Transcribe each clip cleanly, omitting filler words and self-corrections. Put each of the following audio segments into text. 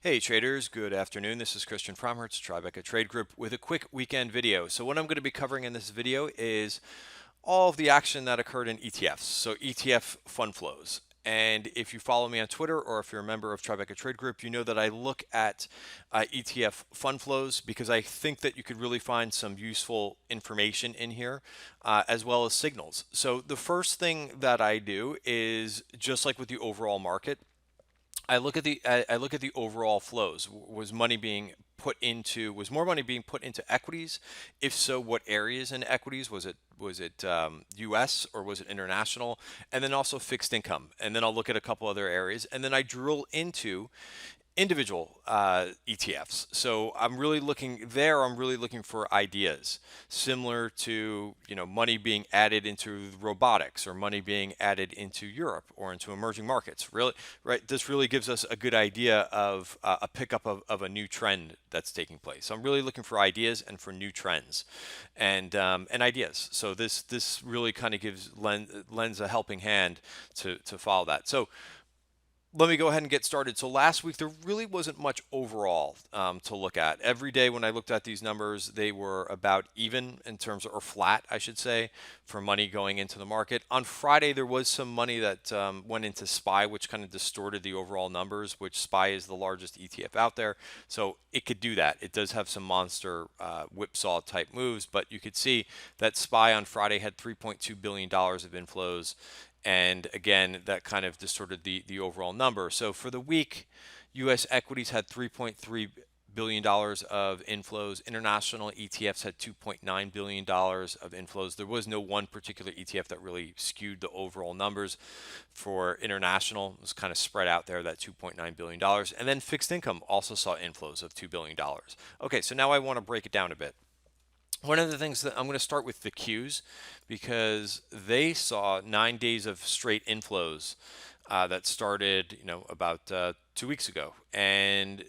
Hey traders, good afternoon. This is Christian from Tribeca Trade Group with a quick weekend video. So what I'm going to be covering in this video is all of the action that occurred in ETFs, so ETF fund flows. And if you follow me on Twitter or if you're a member of Tribeca Trade Group, you know that I look at ETF fund flows because I think that you could really find some useful information in here as well as signals. So the first thing that I do is just like with the overall market, I look at the overall flows. Was money being was more money being put into equities? If so, what areas in equities? Was it U.S. or was it international? And then also fixed income. And then I'll look at a couple other areas, and then I drill into individual ETFs. So I'm really looking there. I'm really looking for ideas similar to money being added into robotics or money being added into Europe or into emerging markets. Really, right? This really gives us a good idea of a pickup of a new trend that's taking place. So I'm really looking for ideas and for new trends, and ideas. So this really kind of lends a helping hand to follow that. So let me go ahead and get started. So last week, there really wasn't much overall to look at. Every day when I looked at these numbers, they were about even in terms of, or flat, I should say, for money going into the market. On Friday, there was some money that went into SPY, which kind of distorted the overall numbers, which SPY is the largest ETF out there. So it could do that. It does have some monster whipsaw type moves, but you could see that SPY on Friday had $3.2 billion of inflows. And again, that kind of distorted the overall number. So for the week, U.S. equities had $3.3 billion of inflows. International ETFs had $2.9 billion of inflows. There was no one particular ETF that really skewed the overall numbers for international. It was kind of spread out there, that $2.9 billion. And then fixed income also saw inflows of $2 billion. Okay, so now I want to break it down a bit. One of the things that I'm going to start with the Qs because they saw 9 days of straight inflows that started, about 2 weeks ago, and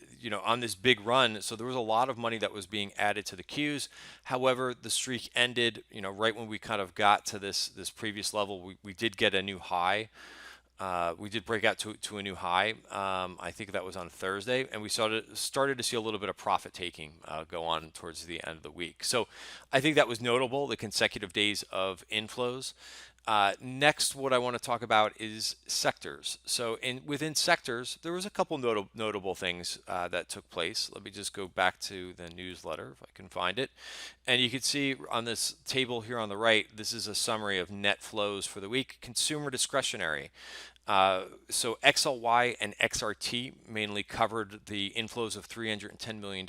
on this big run. So there was a lot of money that was being added to the Qs. However, the streak ended, right when we kind of got to this previous level. We did get a new high. We did break out to a new high. I think that was on Thursday, and we started to see a little bit of profit taking go on towards the end of the week. So I think that was notable, the consecutive days of inflows. Next, what I want to talk about is sectors. So within sectors, there was a couple notable things that took place. Let me just go back to the newsletter if I can find it. And you can see on this table here on the right, this is a summary of net flows for the week. Consumer discretionary. So XLY and XRT mainly covered the inflows of $310 million.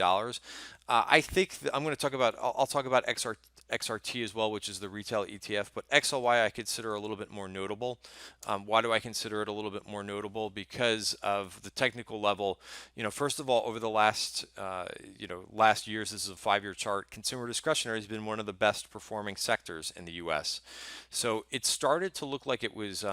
I think I'm going to talk about, I'll talk about XRT as well, which is the retail ETF, but XLY I consider a little bit more notable. Why do I consider it a little bit more notable? Because of the technical level. First of all, over the last years, this is a 5-year chart. Consumer discretionary has been one of the best performing sectors in the U.S. So it started to look like it was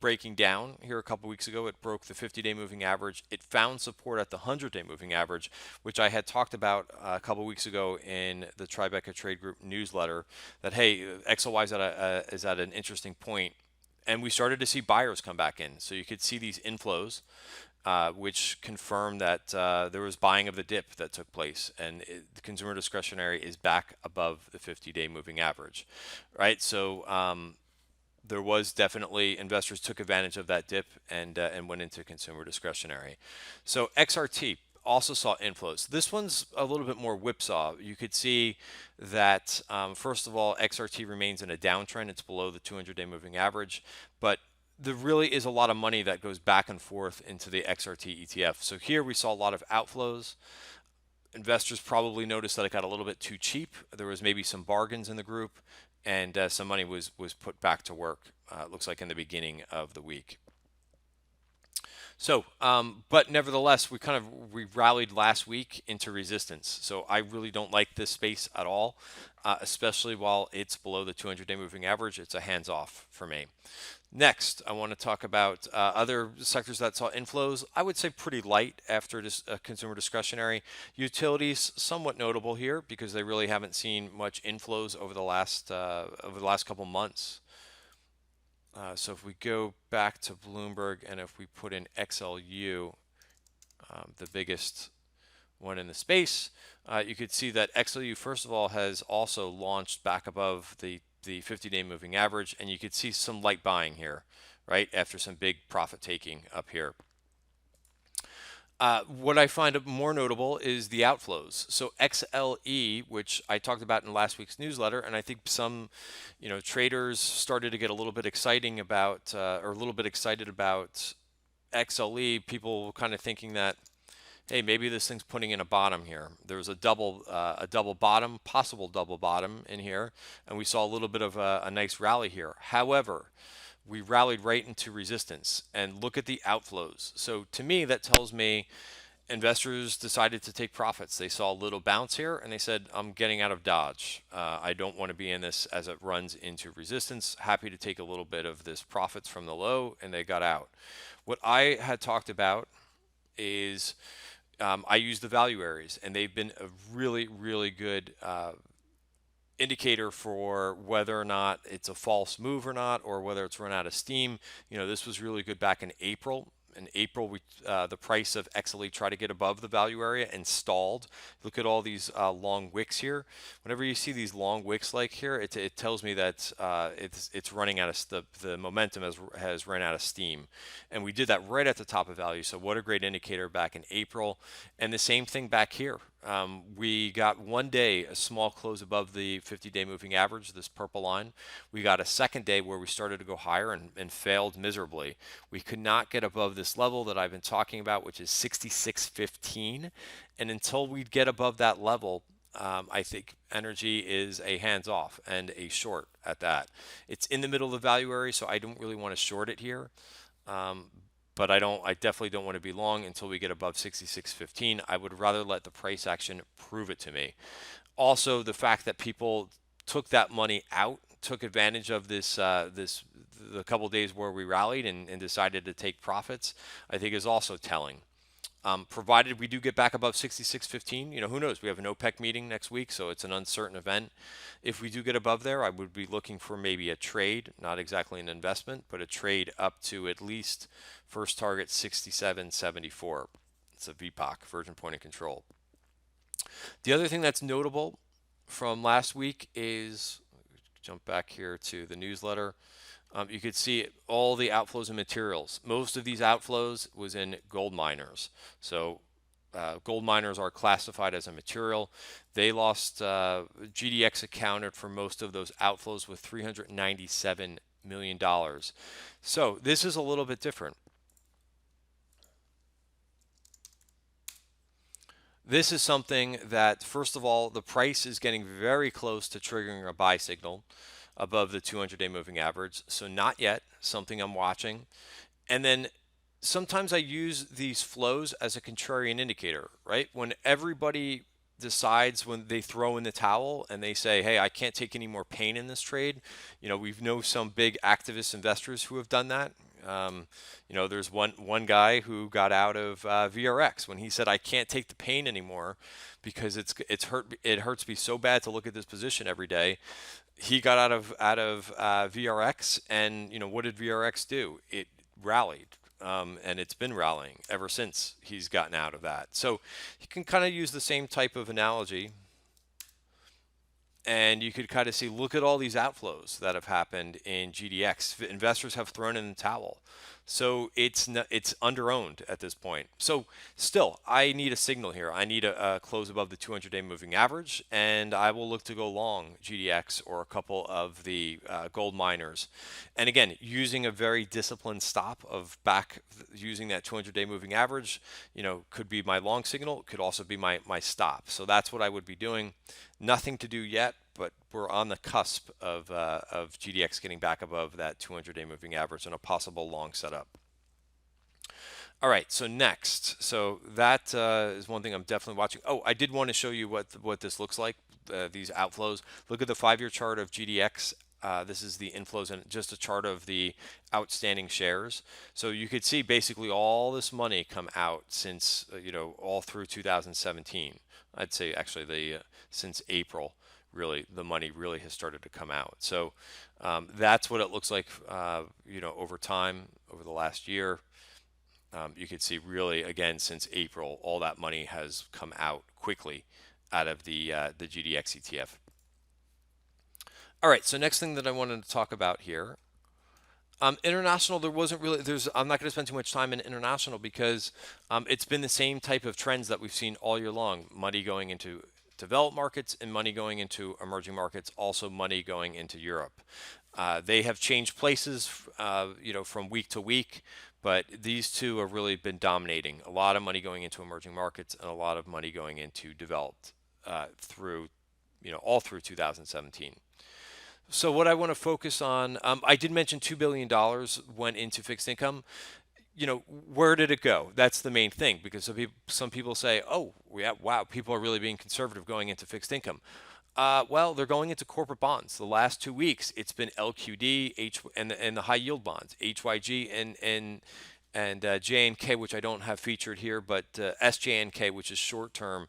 breaking down here a couple weeks ago. It broke the 50-day moving average. It found support at the 100-day moving average, which I had talked about a couple weeks ago in the Tribeca Trade Group newsletter, that hey, XLY is at an interesting point, and we started to see buyers come back in. So you could see these inflows, which confirmed that there was buying of the dip that took place, and the consumer discretionary is back above the 50-day moving average, right? So there was definitely, investors took advantage of that dip and went into consumer discretionary. So XRT also saw inflows. This one's a little bit more whipsaw. You could see that first of all, XRT remains in a downtrend. It's below the 200-day moving average, but there really is a lot of money that goes back and forth into the XRT ETF. So here we saw a lot of outflows. Investors probably noticed that it got a little bit too cheap. There was maybe some bargains in the group, and some money was put back to work. It looks like in the beginning of the week. So, but nevertheless, we rallied last week into resistance. So I really don't like this space at all, especially while it's below the 200-day moving average. It's a hands-off for me. Next, I want to talk about other sectors that saw inflows. I would say pretty light after consumer discretionary. Utilities, somewhat notable here because they really haven't seen much inflows over the last couple months. So if we go back to Bloomberg and if we put in XLU, the biggest one in the space. You could see that XLU, first of all, has also launched back above the 50-day moving average, and you could see some light buying here, right, after some big profit taking up here. What I find more notable is the outflows. So XLE, which I talked about in last week's newsletter, and I think some, traders started to get a little bit exciting about, or a little bit excited about XLE. People kind of thinking that, hey, maybe this thing's putting in a bottom here. There was a double bottom, possible double bottom in here, and we saw a little bit of a nice rally here. However, we rallied right into resistance, and look at the outflows. So to me, that tells me investors decided to take profits. They saw a little bounce here, and they said, I'm getting out of Dodge. I don't want to be in this as it runs into resistance. Happy to take a little bit of this profits from the low, and they got out. What I had talked about is I use the value areas, and they've been a really, really good indicator for whether or not it's a false move or not, or whether it's run out of steam. This was really good back in April. In April, the price of XLE tried to get above the value area and stalled. Look at all these long wicks here. Whenever you see these long wicks like here, it tells me that it's running out of the momentum has run out of steam, and we did that right at the top of value. So what a great indicator back in April, and the same thing back here. We got one day a small close above the 50-day moving average, this purple line. We got a second day where we started to go higher and failed miserably. We could not get above this level that I've been talking about, which is 66.15. And until we get above that level, I think energy is a hands off and a short at that. It's in the middle of the value area, so I don't really want to short it here. But I definitely don't want to be long until we get above 66.15. I would rather let the price action prove it to me. Also, the fact that people took that money out, took advantage of the couple days where we rallied and decided to take profits, I think is also telling. Provided we do get back above 66.15, who knows? We have an OPEC meeting next week, so it's an uncertain event. If we do get above there, I would be looking for maybe a trade, not exactly an investment, but a trade up to at least first target 67.74. It's a VPOC, Virgin Point of Control. The other thing that's notable from last week is, jump back here to the newsletter. You could see all the outflows in materials. Most of these outflows was in gold miners. So gold miners are classified as a material. They lost, GDX accounted for most of those outflows with $397 million. So this is a little bit different. This is something that, first of all, the price is getting very close to triggering a buy signal above the 200-day moving average. So not yet, something I'm watching. And then sometimes I use these flows as a contrarian indicator, right? When everybody decides, when they throw in the towel and they say, hey, I can't take any more pain in this trade. We've known some big activist investors who have done that. There's one guy who got out of VRX when he said, I can't take the pain anymore because it hurts me so bad to look at this position every day. He got out of VRX, and what did VRX do? It rallied, and it's been rallying ever since he's gotten out of that. So you can kind of use the same type of analogy, and you could kind of see, look at all these outflows that have happened in GDX. Investors have thrown in the towel. So it's under-owned at this point. So still, I need a signal here. I need a close above the 200-day moving average, and I will look to go long GDX or a couple of the gold miners. And again, using a very disciplined stop of back using that 200-day moving average, could be my long signal, could also be my stop. So that's what I would be doing. Nothing to do yet, but we're on the cusp of GDX getting back above that 200-day moving average and a possible long setup. All right, so next, so that is one thing I'm definitely watching. Oh, I did want to show you what this looks like, these outflows. Look at the 5-year chart of GDX. This is the inflows and just a chart of the outstanding shares. So you could see basically all this money come out since, all through 2017. I'd say actually since April, really, the money really has started to come out. So that's what it looks like, over time, over the last year. You could see really, again, since April, all that money has come out quickly out of the GDX ETF. All right, so next thing that I wanted to talk about here, international. There wasn't really. I'm not going to spend too much time in international because it's been the same type of trends that we've seen all year long. Money going into developed markets and money going into emerging markets. Also, money going into Europe. They have changed places, from week to week, but these two have really been dominating. A lot of money going into emerging markets and a lot of money going into developed through, all through 2017. So what I want to focus on, I did mention $2 billion went into fixed income. Where did it go? That's the main thing, because some people say, oh, yeah, wow, people are really being conservative going into fixed income. Well, they're going into corporate bonds. The last 2 weeks, it's been LQD, and the high yield bonds, HYG and JNK, which I don't have featured here, but SJNK, which is short-term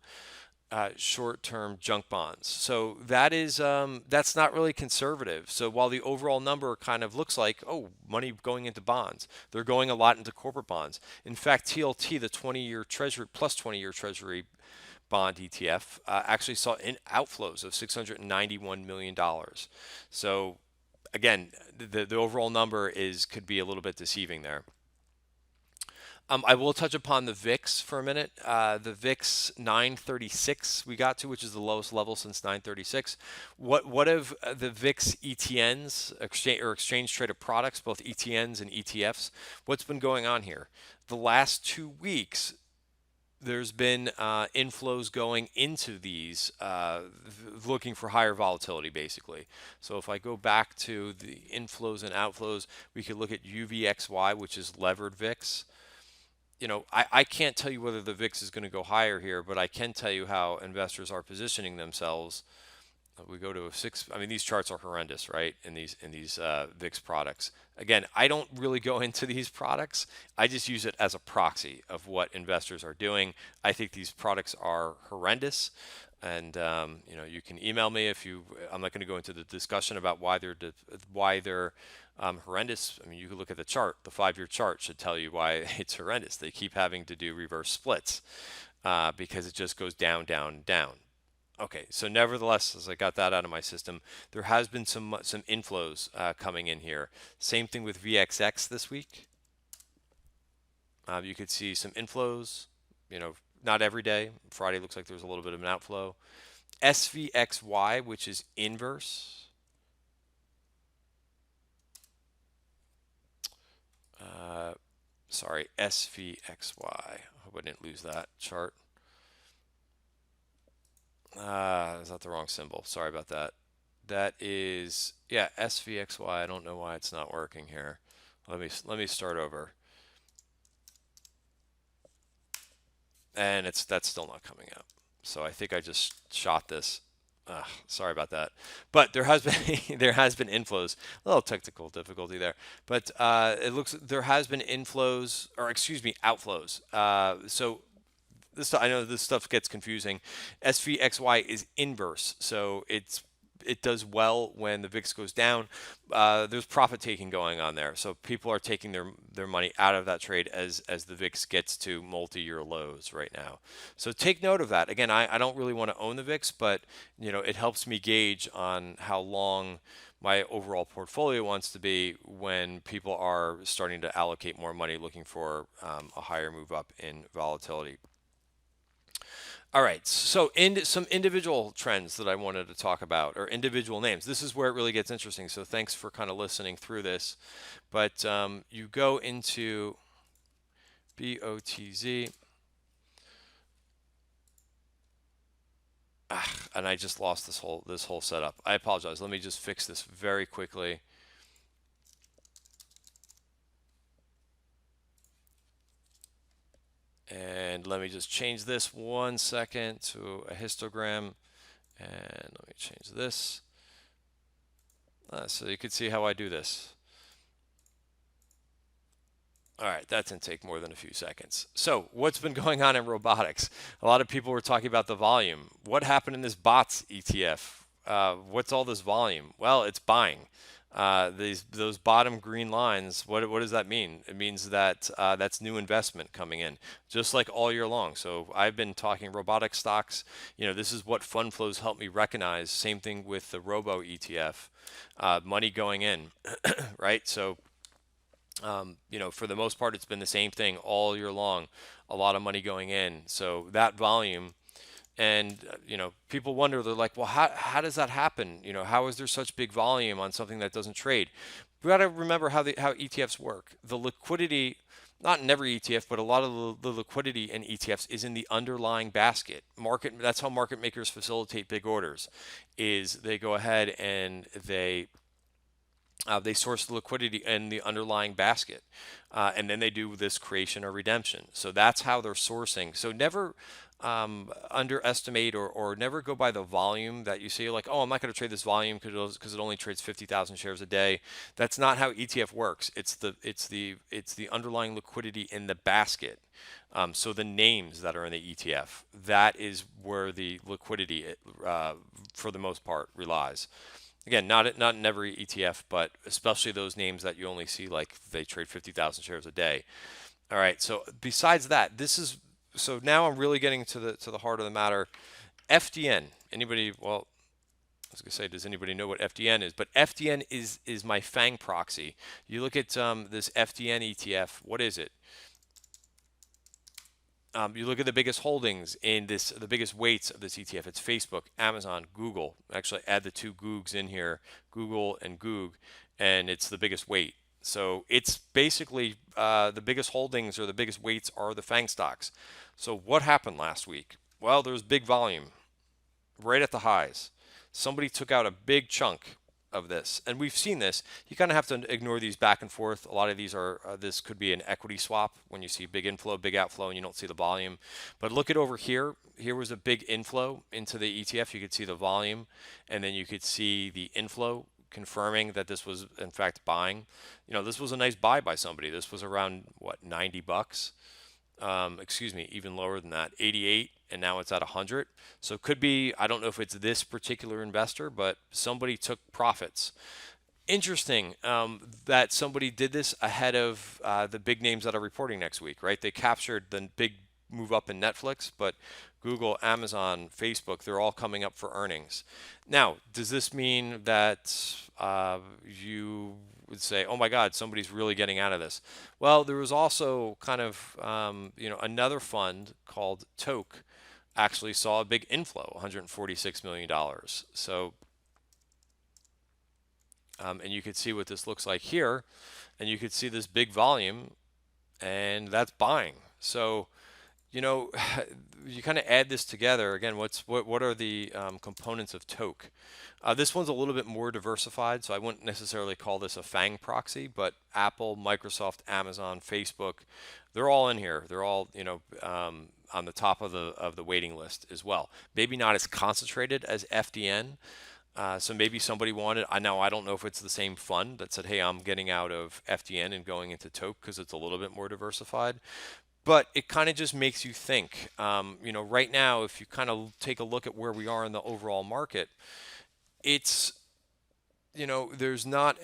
junk bonds. So that's not really conservative. So while the overall number kind of looks like, oh, money going into bonds, they're going a lot into corporate bonds. In fact, TLT, the 20-year Treasury plus 20-year Treasury bond ETF, actually saw outflows of $691 million. So again, the overall number could be a little bit deceiving there. I will touch upon the VIX for a minute. The VIX 936 we got to, which is the lowest level since 936. What have the VIX ETNs, exchange traded products, both ETNs and ETFs? What's been going on here? The last 2 weeks, there's been inflows going into these, looking for higher volatility, basically. So if I go back to the inflows and outflows, we could look at UVXY, which is levered VIX. I can't tell you whether the VIX is going to go higher here, but I can tell you how investors are positioning themselves. We go to a 6. I mean, these charts are horrendous, right? In these VIX products. Again, I don't really go into these products. I just use it as a proxy of what investors are doing. I think these products are horrendous. And you can email me if you. I'm not going to go into the discussion about why they're horrendous. I mean, you can look at the chart. The 5-year chart should tell you why it's horrendous. They keep having to do reverse splits because it just goes down, down, down. Okay, so nevertheless, as I got that out of my system, there has been some inflows coming in here. Same thing with VXX this week. You could see some inflows. Not every day. Friday looks like there's a little bit of an outflow. SVXY, which is inverse. Sorry, SVXY. I hope I didn't lose that chart. Is that the wrong symbol? Sorry about that. That is, yeah, SVXY. I don't know why it's not working here. Let me start over. And that's still not coming up. So I think I just shot this. Sorry about that. But there has been inflows. A little technical difficulty there. But it looks there has been inflows, or excuse me, outflows. So I know this stuff gets confusing. SVXY is inverse, so it does well when the VIX goes down. There's profit taking going on there, so people are taking their money out of that trade as the VIX gets to multi-year lows right now. So take note of that. Again, I don't really want to own the VIX, but it helps me gauge on how long my overall portfolio wants to be when people are starting to allocate more money looking for a higher move up in volatility. All right, so some individual trends that I wanted to talk about, or individual names. This is where it really gets interesting, so thanks for kind of listening through this. But you go into BOTZ, and I just lost this whole setup. I apologize. Let me just fix this very quickly. And let me just change this 1 second to a histogram. And let me change this. So you can see how I do this. All right, that didn't take more than a few seconds. So what's been going on in robotics? A lot of people were talking about the volume. What happened in this bots ETF? What's all this volume? Well, it's buying. Those bottom green lines, what does that mean? It means that that's new investment coming in, just like all year long. So I've been talking robotic stocks. This is what fund flows help me recognize. Same thing with the Robo ETF, money going in, right? So for the most part, it's been the same thing all year long. A lot of money going in. So that volume. And people wonder, they're like, well, how does that happen? How is there such big volume on something that doesn't trade? We got to remember how ETFs work. The liquidity, not in every ETF, but a lot of the liquidity in ETFs is in the underlying basket. That's how market makers facilitate big orders, is they go ahead and they source the liquidity in the underlying basket, and then they do this creation or redemption. So that's how they're sourcing. So never underestimate or never go by the volume that you see. Like, oh, I'm not going to trade this volume because it only trades 50,000 shares a day. That's not how ETF works. It's the underlying liquidity in the basket. So the names that are in the ETF, that is where the liquidity, for the most part, relies. Again, not in every ETF, but especially those names that you only see like they trade 50,000 shares a day. All right. So besides that, so now I'm really getting to the heart of the matter. FDN. Anybody? Well, I was gonna say, does anybody know what FDN is? But FDN is my FANG proxy. You look at this FDN ETF. What is it? You look at the biggest holdings in this, the biggest weights of this ETF. It's Facebook, Amazon, Google. Actually, add the two Googs in here, Google and Goog, and it's the biggest weight. So it's basically the biggest holdings or the biggest weights are the FANG stocks. So what happened last week? Well, there was big volume right at the highs. Somebody took out a big chunk of this, and we've seen this. You kind of have to ignore these back and forth. A lot of these are this could be an equity swap when you see big inflow, big outflow, and you don't see the volume. But look at over here. Here was a big inflow into the ETF. You could see the volume, and then you could see the inflow confirming that this was in fact buying. This was a nice buy by somebody. This was around what, $90. Excuse me, even lower than that, 88, and now it's at 100. So it could be, I don't know if it's this particular investor, but somebody took profits. Interesting that somebody did this ahead of the big names that are reporting next week, right? They captured the big move up in Netflix, but Google, Amazon, Facebook, they're all coming up for earnings. Now, does this mean that you would say, oh my God, somebody's really getting out of this? Well, there was also kind of, another fund called Toke actually saw a big inflow, $146 million. So, and you could see what this looks like here, and you could see this big volume, and that's buying. So, you kind of add this together again. What are the components of Toke? This one's a little bit more diversified, so I wouldn't necessarily call this a FANG proxy, but Apple, Microsoft, Amazon, Facebook, they're all in here. They're all on the top of the waiting list as well. Maybe not as concentrated as FDN. So maybe somebody wanted, I don't know if it's the same fund that said, hey, I'm getting out of FDN and going into Toke because it's a little bit more diversified. But it kind of just makes you think. Right now, if you kind of take a look at where we are in the overall market, it's there's not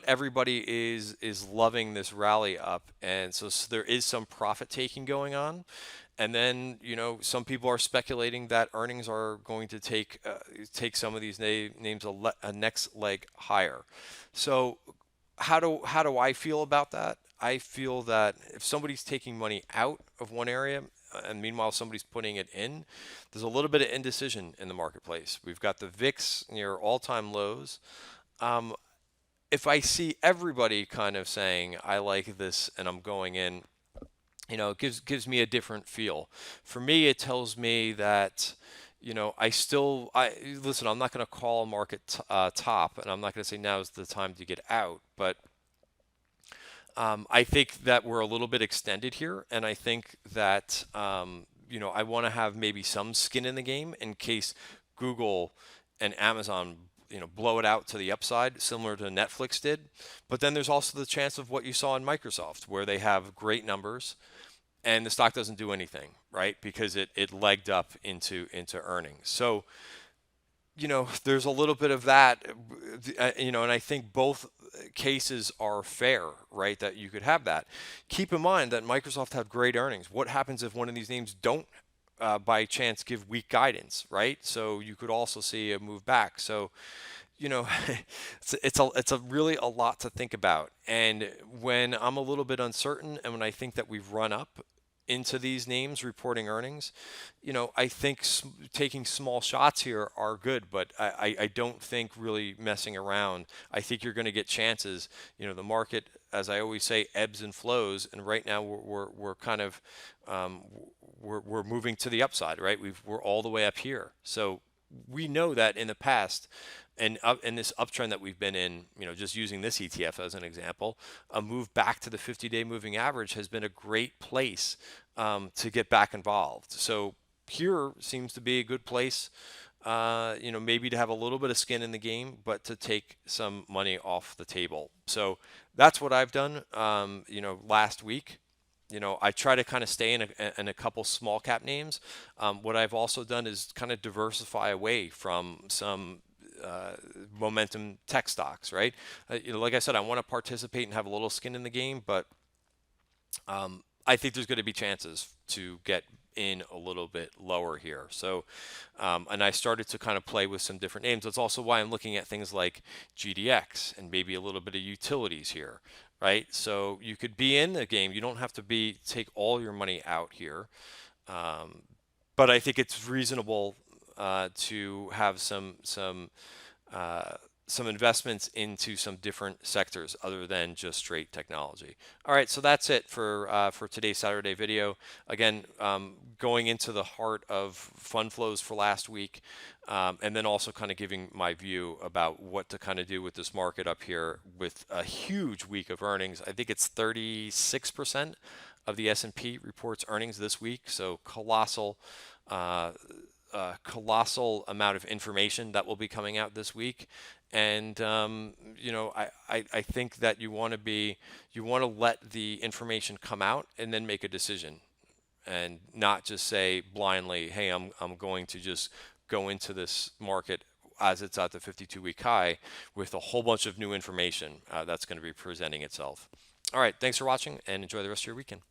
everybody is loving this rally up, and so there is some profit taking going on. And then some people are speculating that earnings are going to take some of these names a next leg higher. So how do I feel about that? I feel that if somebody's taking money out of one area and meanwhile somebody's putting it in, there's a little bit of indecision in the marketplace. We've got the VIX near all-time lows. If I see everybody kind of saying, I like this and I'm going in, it gives me a different feel. For me, it tells me that I listen. I'm not going to call a market top, and I'm not going to say now is the time to get out. But I think that we're a little bit extended here, and I think that I want to have maybe some skin in the game in case Google and Amazon blow it out to the upside, similar to Netflix did. But then there's also the chance of what you saw in Microsoft, where they have great numbers and the stock doesn't do anything, right? Because it legged up into earnings. So, there's a little bit of that, and I think both cases are fair, right? That you could have that. Keep in mind that Microsoft had great earnings. What happens if one of these names don't by chance give weak guidance, right? So you could also see a move back. So, you know, it's a really a lot to think about. And when I'm a little bit uncertain, and when I think that we've run up into these names reporting earnings, I think taking small shots here are good, but I don't think really messing around. I think you're going to get chances. The market, as I always say, ebbs and flows, and right now we're kind of um, we're moving to the upside, right? We're all the way up here, so we know that in the past, and in this uptrend that we've been in, just using this ETF as an example, a move back to the 50-day moving average has been a great place to get back involved. So here seems to be a good place, maybe to have a little bit of skin in the game, but to take some money off the table. So that's what I've done, last week. I try to kind of stay in a couple small cap names. What I've also done is kind of diversify away from some momentum tech stocks, right? Like I said, I want to participate and have a little skin in the game, but I think there's going to be chances to get in a little bit lower here. So, and I started to kind of play with some different names. That's also why I'm looking at things like GDX and maybe a little bit of utilities here, right? So you could be in the game. You don't have to take all your money out here. But I think it's reasonable to have some investments into some different sectors other than just straight technology. All right, so that's it for today's Saturday video. Again, going into the heart of fund flows for last week, and then also kind of giving my view about what to kind of do with this market up here with a huge week of earnings. I think it's 36% of the S&P reports earnings this week, so colossal amount of information that will be coming out this week. And I think that you want to let the information come out and then make a decision, and not just say blindly, hey, I'm going to just go into this market as it's at the 52-week high with a whole bunch of new information that's going to be presenting itself. All right, thanks for watching and enjoy the rest of your weekend.